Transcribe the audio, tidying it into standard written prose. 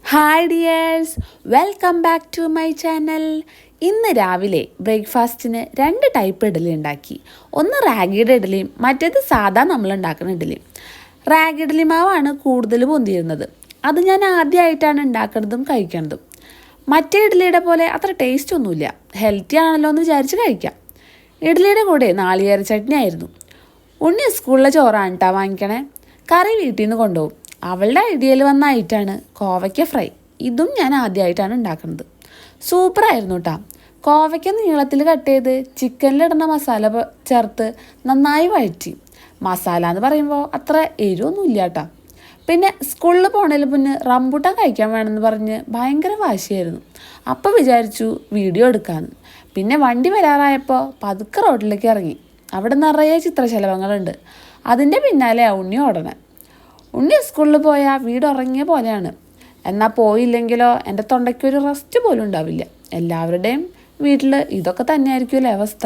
Hi dears, welcome back to my channel. ഇന്ന് രാവിലെ ബ്രേക്ക്ഫാസ്റ്റിന് 2 ടൈപ്പ് ഇഡ്ഡലി ഉണ്ടാക്കി. ഒന്ന് റാഗിയുടെ ഇഡ്ഡലിയും മറ്റേത് സാധാ നമ്മൾ ഉണ്ടാക്കുന്ന ഇഡ്ഡലിയും. റാഗി ഇഡ്ഡലി മാവാണ് കൂടുതൽ പൊന്തിയിരുന്നത്. അത് ഞാൻ ആദ്യമായിട്ടാണ് ഉണ്ടാക്കുന്നതും കഴിക്കുന്നതും. മറ്റേ ഇഡ്ഡലിയുടെ പോലെ അത്ര ടേസ്റ്റ് ഒന്നുമില്ല. ഹെൽത്തി ആണല്ലോ എന്ന് വിചാരിച്ച് കഴിക്കാം. ഇഡ്ഡലിയുടെ കൂടെ നാളികേര ചട്നി ആയിരുന്നു. ഉണ്ണി സ്കൂളിലെ ചോറാണ് കേട്ടോ വാങ്ങിക്കണേ. കറി വീട്ടിൽ നിന്ന് കൊണ്ടുപോകും. അവളുടെ ഐഡിയയിൽ വന്ന ഐറ്റാണ് കോവയ്ക്ക ഫ്രൈ. ഇതും ഞാൻ ആദ്യമായിട്ടാണ് ഉണ്ടാക്കുന്നത്. സൂപ്പറായിരുന്നു കേട്ടോ. കോവയ്ക്ക നീളത്തിൽ കട്ട് ചെയ്ത് ചിക്കനിലിടുന്ന മസാല ചേർത്ത് നന്നായി വഴറ്റി. മസാല എന്ന് പറയുമ്പോൾ അത്ര എരിവൊന്നും ഇല്ല കേട്ടോ. പിന്നെ സ്കൂളിൽ പോണതിന് മുന്നേ റംബൂട്ടാൻ കഴിക്കാൻ വേണമെന്ന് പറഞ്ഞ് ഭയങ്കര വാശിയായിരുന്നു. അപ്പോൾ വിചാരിച്ചു വീഡിയോ എടുക്കാമെന്ന്. പിന്നെ വണ്ടി വരാറായപ്പോൾ പതുക്കെ റോഡിലേക്ക് ഇറങ്ങി. അവിടെ നിറയെ ചിത്രശലഭങ്ങളുണ്ട്. അതിൻ്റെ പിന്നാലെ ഉണ്ണി ഓടണേ. ഉണ്ണി സ്കൂളിൽ പോയാൽ വീട് ഉറങ്ങിയ പോലെയാണ്. എന്നാൽ പോയില്ലെങ്കിലോ എൻ്റെ തൊണ്ടയ്ക്കൊരു റെസ്റ്റ് പോലും ഉണ്ടാവില്ല. എല്ലാവരുടെയും വീട്ടിൽ ഇതൊക്കെ തന്നെയായിരിക്കുമല്ലേ അവസ്ഥ.